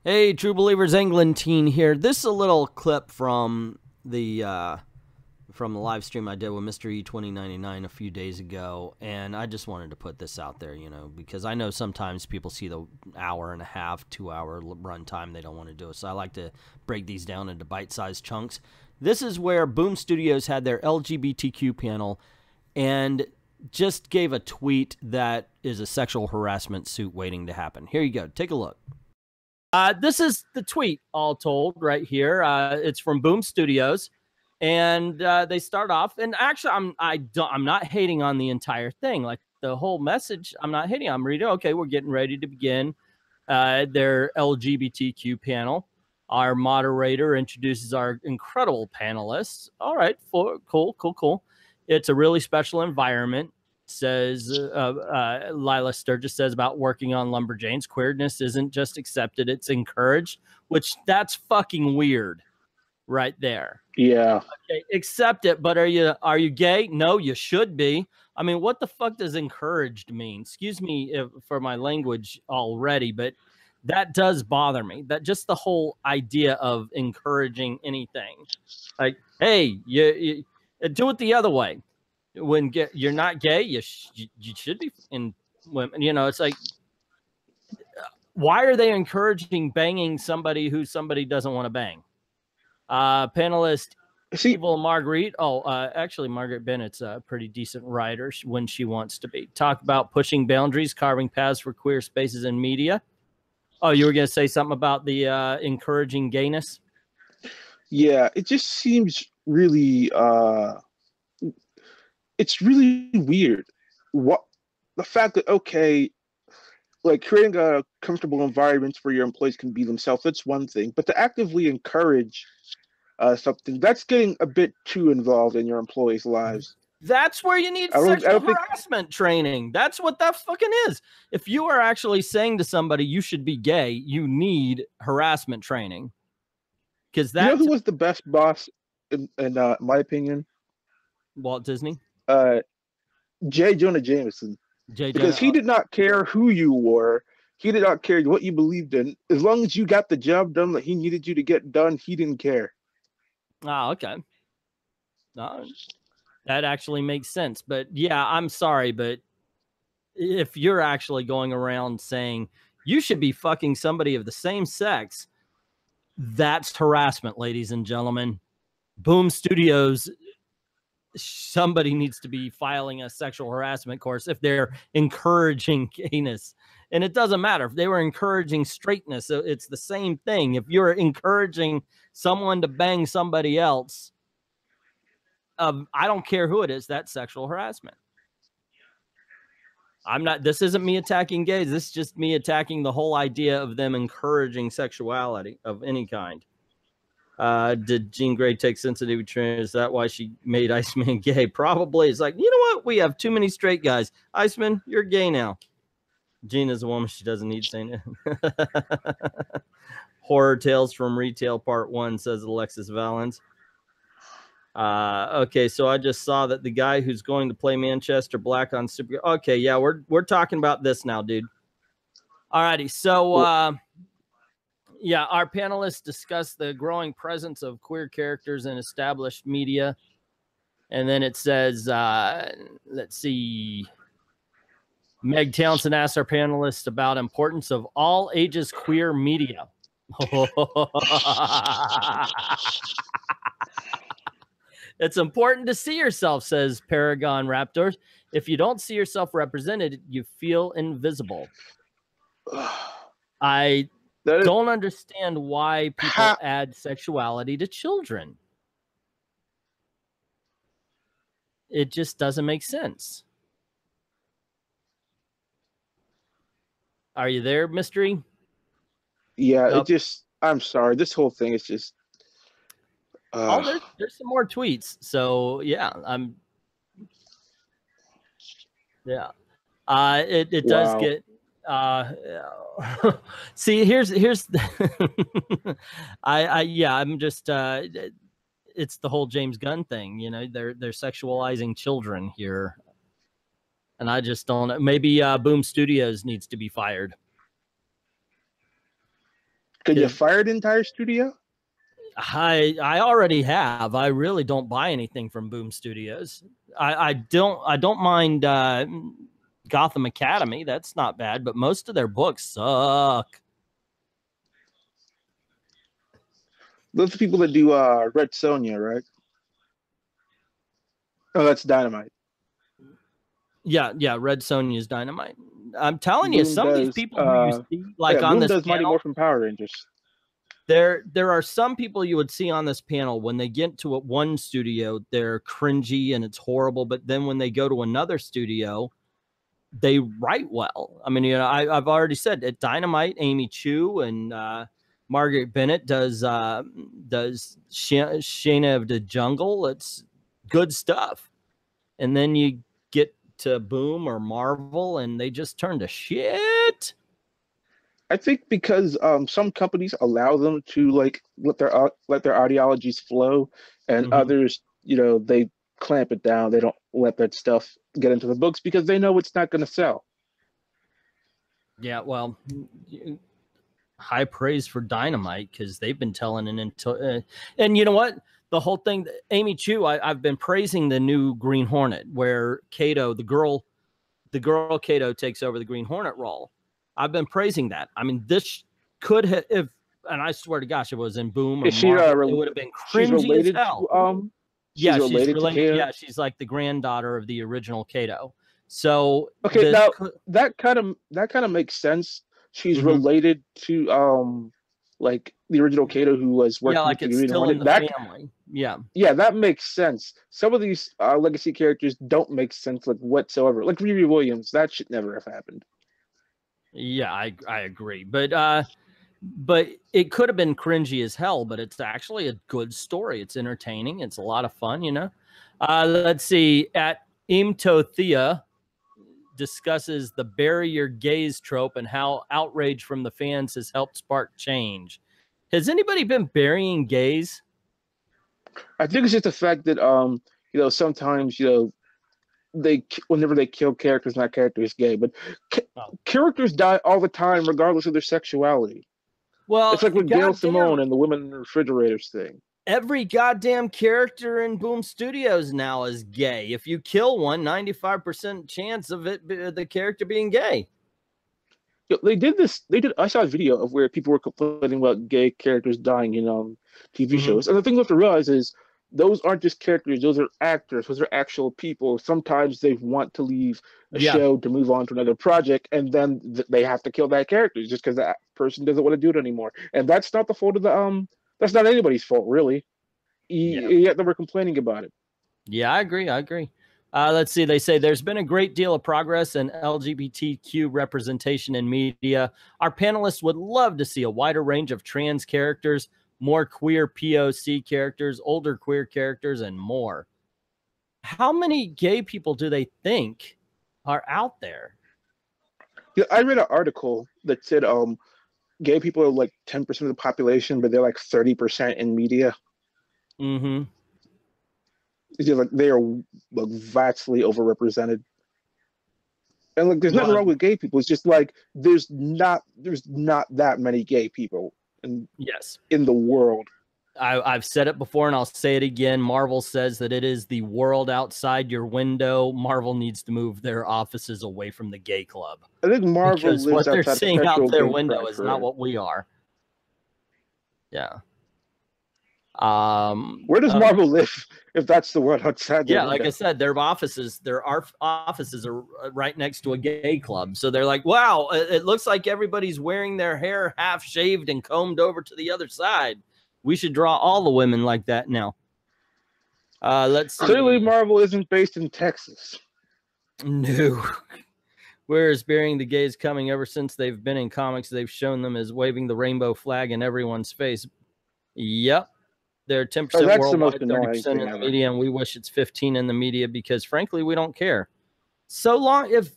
Hey, True Believers Englentine here. This is a little clip from the live stream I did with Mr. E2099 a few days ago, and I just wanted to put this out there, you know, because I know sometimes people see the hour and a half, 2 hour run time, they don't want to do it. So I like to break these down into bite-sized chunks. This is where Boom Studios had their LGBTQ panel and just gave a tweet that is a sexual harassment suit waiting to happen. Here you go. Take a look. This is the tweet, all told, right here. It's from Boom Studios, and they start off. And actually, I'm not hating on the entire thing. Like the whole message, I'm not hating. I'm reading. Okay, we're getting ready to begin their LGBTQ panel. Our moderator introduces our incredible panelists. All right, cool. It's a really special environment. Says Lila Sturgis says about working on Lumberjanes. Queerness isn't just accepted, it's encouraged, which that's fucking weird right there. Yeah. Okay, accept it, but are you gay? No, you should be. I mean, what the fuck does encouraged mean? Excuse me for my language already, but that does bother me. That just the whole idea of encouraging anything. Like, hey, you do it the other way. When you're not gay, you should be in women. You know, it's like, why are they encouraging banging somebody who somebody doesn't want to bang? Panelist Evil Marguerite. Actually, Margaret Bennett's a pretty decent writer when she wants to be. Talk about pushing boundaries, carving paths for queer spaces in media. Oh, you were going to say something about the encouraging gayness? Yeah, it just seems really it's really weird. What the fact that, okay, like creating a comfortable environment where your employees can be themselves, that's one thing, but to actively encourage something, that's getting a bit too involved in your employees' lives. That's where you need sexual harassment training. That's what that fucking is. If you are actually saying to somebody you should be gay, you need harassment training. Because that, you know who was the best boss in my opinion? Walt Disney. J. Jonah Jameson. Because he did not care who you were. He did not care what you believed in. As long as you got the job done that he needed you to get done, he didn't care. Ah, okay. That actually makes sense. But yeah, I'm sorry, but if you're actually going around saying you should be fucking somebody of the same sex, that's harassment, ladies and gentlemen. Boom Studios, somebody needs to be filing a sexual harassment course if they're encouraging gayness. And it doesn't matter if they were encouraging straightness. It's the same thing. If you're encouraging someone to bang somebody else, I don't care who it is, that's sexual harassment. This isn't me attacking gays. This is just me attacking the whole idea of them encouraging sexuality of any kind. Did Jean Grey take sensitivity training? Is that why she made Iceman gay? Probably. It's like, you know what? We have too many straight guys. Iceman, you're gay now. Jean is a woman. She doesn't need saying it. Horror Tales from Retail Part 1, says Alexis Valens. Okay, so I just saw that the guy who's going to play Manchester Black on Super. Okay, yeah, we're talking about this now, dude. Alrighty, so yeah, our panelists discuss the growing presence of queer characters in established media. And then it says, let's see. Meg Townsend asked our panelists about importance of all ages queer media. It's important to see yourself, says Paragon Raptors. If you don't see yourself represented, you feel invisible. I don't understand why people add sexuality to children. It just doesn't make sense. Are you there, Mystery? Yeah, nope. I'm sorry. This whole thing is just... Oh, there's some more tweets. So, yeah, yeah. It does get... see, here's I'm just it's the whole James Gunn thing, you know, they're sexualizing children here, and I just don't know. Maybe Boom Studios needs to be fired. Could you fire the entire studio? I already have. I really don't buy anything from Boom Studios. I don't mind Gotham Academy. That's not bad, but most of their books suck. Those are people that do Red Sonja, right? Oh, that's Dynamite. Yeah, Red Sonja is Dynamite. I'm telling you, Boom some does, of these people who you see, like on Boom this does Mighty panel, Morphin Power Rangers. There are some people you would see on this panel when they get to one studio, they're cringy and it's horrible. But then when they go to another studio, they write well. I mean, you know, I've already said at Dynamite, Amy Chu and Margaret Bennett does Shayna of the Jungle. It's good stuff. And then you get to Boom or Marvel and they just turn to shit. I think because some companies allow them to like let their ideologies flow, and others, you know, they clamp it down. They don't let that stuff get into the books because they know it's not going to sell. Yeah, well, high praise for Dynamite because they've been telling and you know what? The whole thing, Amy Chu, I've been praising the new Green Hornet where Kato, the girl Kato takes over the Green Hornet role. I've been praising that. I mean, this could have, and I swear to gosh, it was in Boom or Marvel, it would have been cringy as hell. She's related. Yeah, she's like the granddaughter of the original Kato. So okay, now that kind of makes sense. She's related to like the original Kato who was working like with it's the Green still Hornet. in the family. Yeah, that makes sense. Some of these legacy characters don't make sense like whatsoever. Like Riri Williams, that should never have happened. Yeah, I agree. But it could have been cringy as hell, but it's actually a good story. It's entertaining. It's a lot of fun, you know. Let's see. At Imtothea discusses the bury your gays trope and how outrage from the fans has helped spark change. Has anybody been burying gays? I think it's just the fact that you know, sometimes, you know, whenever they kill characters, not characters gay, but characters die all the time regardless of their sexuality. Well, it's like with Gail Simone and the women in the refrigerators thing. Every goddamn character in Boom Studios now is gay. If you kill one, 95% chance of it, the character being gay. They did this. I saw a video of where people were complaining about gay characters dying in TV shows. And the thing you have to realize is those aren't just characters. Those are actors. Those are actual people. Sometimes they want to leave a show to move on to another project, and then they have to kill that character just because that person doesn't want to do it anymore. And that's not the fault of the That's not anybody's fault, really. Yet they were complaining about it. Yeah, I agree. Let's see. They say there's been a great deal of progress in LGBTQ representation in media. Our panelists would love to see a wider range of trans characters, more queer POC characters, older queer characters, and more. How many gay people do they think are out there? Yeah, I read an article that said gay people are like 10% of the population, but they're like 30% in media. It's just like they are like vastly overrepresented. And like there's nothing wrong with gay people. It's just like there's not that many gay people in the world. I've said it before and I'll say it again. Marvel says that it is the world outside your window. Marvel needs to move their offices away from the gay club. I think Marvel because lives what they're seeing out their window is not what we are. Yeah. Where does Marvel live if that's the world outside their window? Like I said, their offices are right next to a gay club. So they're like, wow, it looks like everybody's wearing their hair half shaved and combed over to the other side. We should draw all the women like that now. Let's see. Clearly, Marvel isn't based in Texas. No. Where is burying the gays coming? Ever since they've been in comics, they've shown them as waving the rainbow flag in everyone's face. Yep. They're 10% worldwide, 30% in the media, and we wish it's 15 in the media because, frankly, we don't care. So long as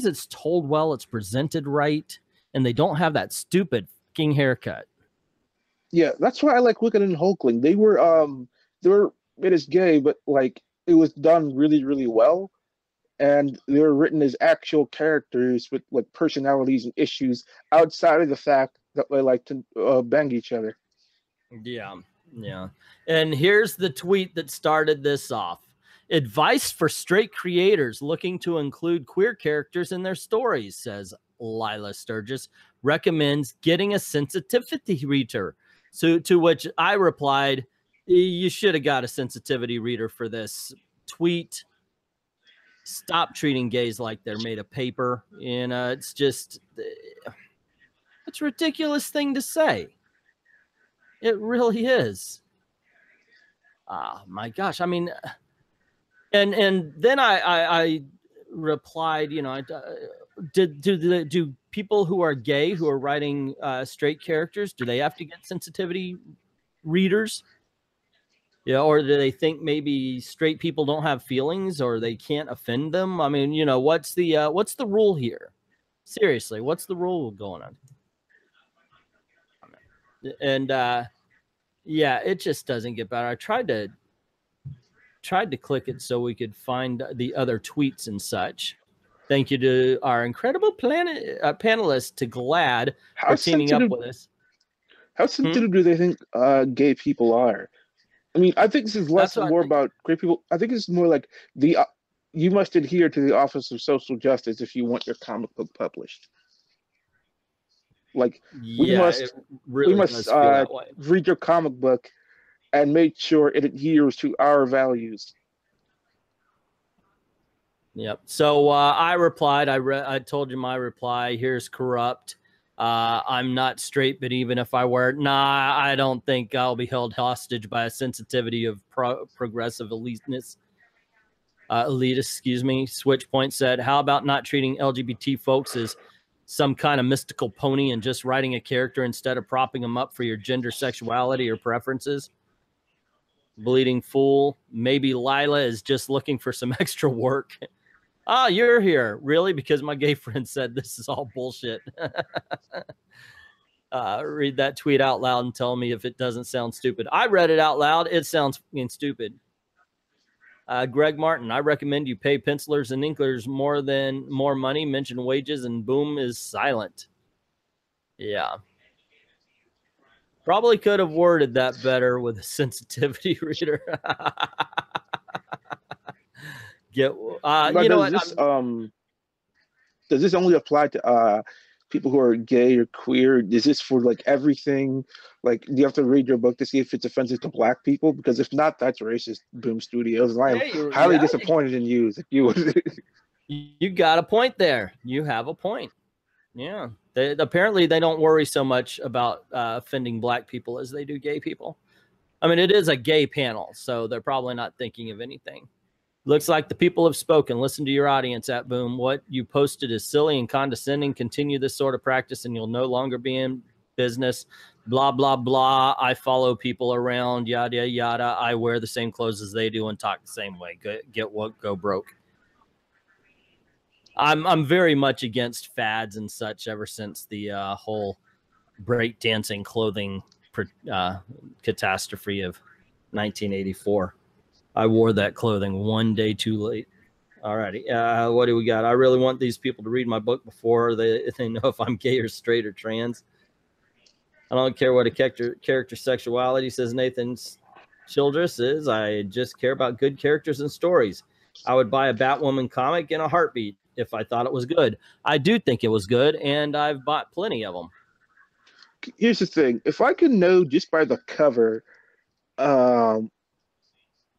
it's told well, it's presented right, and they don't have that stupid fucking haircut. Yeah, that's why I like Wicked and Hulkling. They were made as gay, but like it was done really, really well. and they're written as actual characters with like personalities and issues outside of the fact that they like to bang each other. Yeah, yeah. And here's the tweet that started this off. Advice for straight creators looking to include queer characters in their stories, says Lila Sturgis, recommends getting a sensitivity reader. So to which I replied, you should have got a sensitivity reader for this tweet. Stop treating gays like they're made of paper. You know, it's just, it's a ridiculous thing to say. It really is. Oh my gosh. I mean, and then I replied, you know, do people who are gay who are writing straight characters, do they have to get sensitivity readers? Yeah, or do they think maybe straight people don't have feelings or they can't offend them? I mean, you know, what's the rule here? Seriously, what's the rule going on? And yeah, it just doesn't get better. I tried to click it so we could find the other tweets and such. Thank you to our incredible panelists, to GLAD, for teaming up with us. How sensitive do they think gay people are? I mean, I think this is less and more about gay people. I think it's more like you must adhere to the Office of Social Justice if you want your comic book published. Like, yeah, we must read your comic book and make sure it adheres to our values. Yep. So I replied. I told you my reply. Here's corrupt. I'm not straight, but even if I were, nah, I don't think I'll be held hostage by a sensitivity of progressive elitist. Excuse me. Switchpoint said, "How about not treating LGBT folks as some kind of mystical pony and just writing a character instead of propping them up for your gender, sexuality, or preferences?" Bleeding Fool. Maybe Lila is just looking for some extra work. Ah, you're here. Really? Because my gay friend said this is all bullshit. Read that tweet out loud and tell me if it doesn't sound stupid. I read it out loud. It sounds fucking stupid. Greg Martin, I recommend you pay pencilers and inklers more money, mention wages, and boom is silent. Yeah. Probably could have worded that better with a sensitivity reader. You know what? Does this only apply to people who are gay or queer? Is this for like everything? Like, do you have to read your book to see if it's offensive to Black people? Because if not, that's racist, Boom Studios. And I am highly disappointed in you. You got a point there. You have a point. Yeah. Apparently they don't worry so much about offending Black people as they do gay people. I mean, it is a gay panel, so they're probably not thinking of anything. Looks like the people have spoken. Listen to your audience at Boom. What you posted is silly and condescending. Continue this sort of practice and you'll no longer be in business. Blah, blah, blah. I follow people around, yada, yada. I wear the same clothes as they do and talk the same way. Get what, go broke. I'm very much against fads and such ever since the whole breakdancing clothing catastrophe of 1984. I wore that clothing one day too late. All righty. What do we got? I really want these people to read my book before they know if I'm gay or straight or trans. I don't care what a character sexuality, says Nathan Childress, is. I just care about good characters and stories. I would buy a Batwoman comic in a heartbeat if I thought it was good. I do think it was good, and I've bought plenty of them. Here's the thing. If I could know just by the cover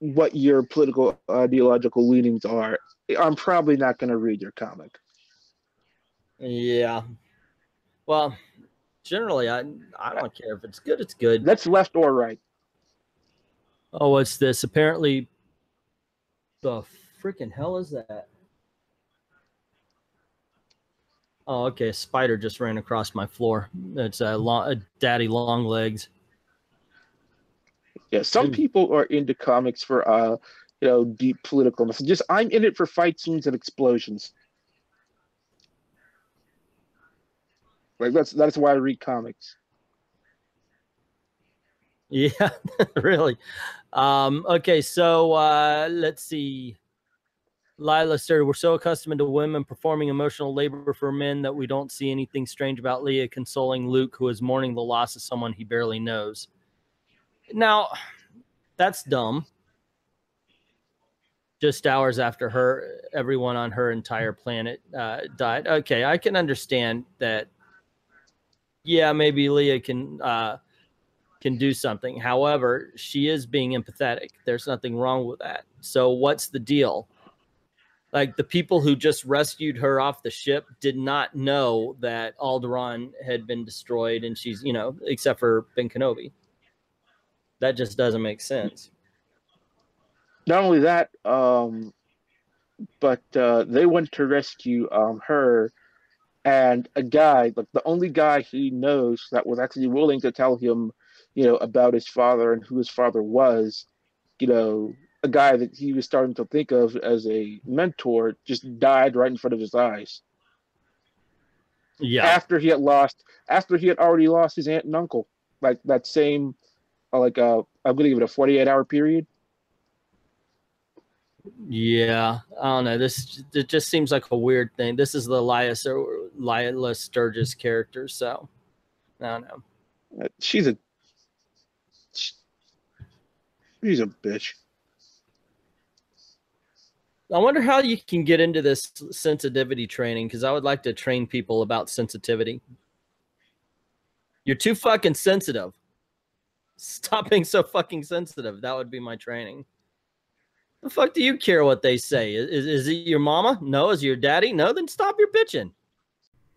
what your political ideological leanings are, I'm probably not going to read your comic. Yeah. Well, generally, I don't care if it's good. It's good. That's left or right. Oh, what's this? Apparently, the freaking hell is that? Oh, okay. A spider just ran across my floor. It's a daddy long legs. Yeah, some people are into comics for deep political messages. I'm in it for fight scenes and explosions. Like that's why I read comics. Yeah, really. Okay, so let's see. Lila started, we're so accustomed to women performing emotional labor for men that we don't see anything strange about Leah consoling Luke, who is mourning the loss of someone he barely knows. Now, that's dumb. Just hours after everyone on her entire planet died. Okay, I can understand that. Yeah, maybe Leah can do something. However, she is being empathetic. There's nothing wrong with that. So what's the deal? Like, the people who just rescued her off the ship did not know that Alderaan had been destroyed, and she's, you know, except for Ben Kenobi. That just doesn't make sense. Not only that, but they went to rescue her, and a guy, like the only guy he knows that was actually willing to tell him, you know, about his father and who his father was, you know, a guy that he was starting to think of as a mentor, just died right in front of his eyes. Yeah. After he had already lost his aunt and uncle, like that same, I'm gonna give it a 48-hour period. Yeah, I don't know. It just seems like a weird thing. This is the Lila Sturgis character, so I don't know. She's a bitch. I wonder how you can get into this sensitivity training, because I would like to train people about sensitivity. You're too fucking sensitive. Stop being so fucking sensitive. That would be my training. The fuck do you care what they say? Is it your mama? No. Is it your daddy? No. Then stop your bitching.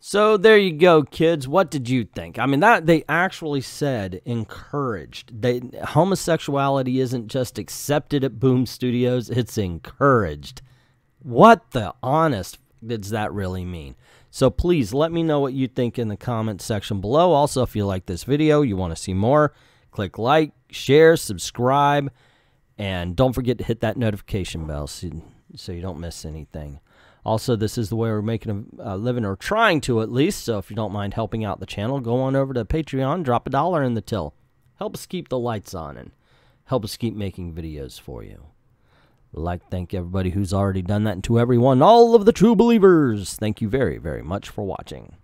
So there you go, kids. What did you think? I mean, that they actually said encouraged. Homosexuality isn't just accepted at Boom Studios, it's encouraged. What the honest does that really mean? So please let me know what you think in the comment section below. Also, if you like this video, you want to see more, click like, share, subscribe, and don't forget to hit that notification bell so you don't miss anything. Also, this is the way we're making a living, or trying to at least, so if you don't mind helping out the channel, go on over to Patreon, drop $1 in the till. Help us keep the lights on and help us keep making videos for you. I'd like to thank everybody who's already done that, and to everyone, all of the true believers, thank you very, very much for watching.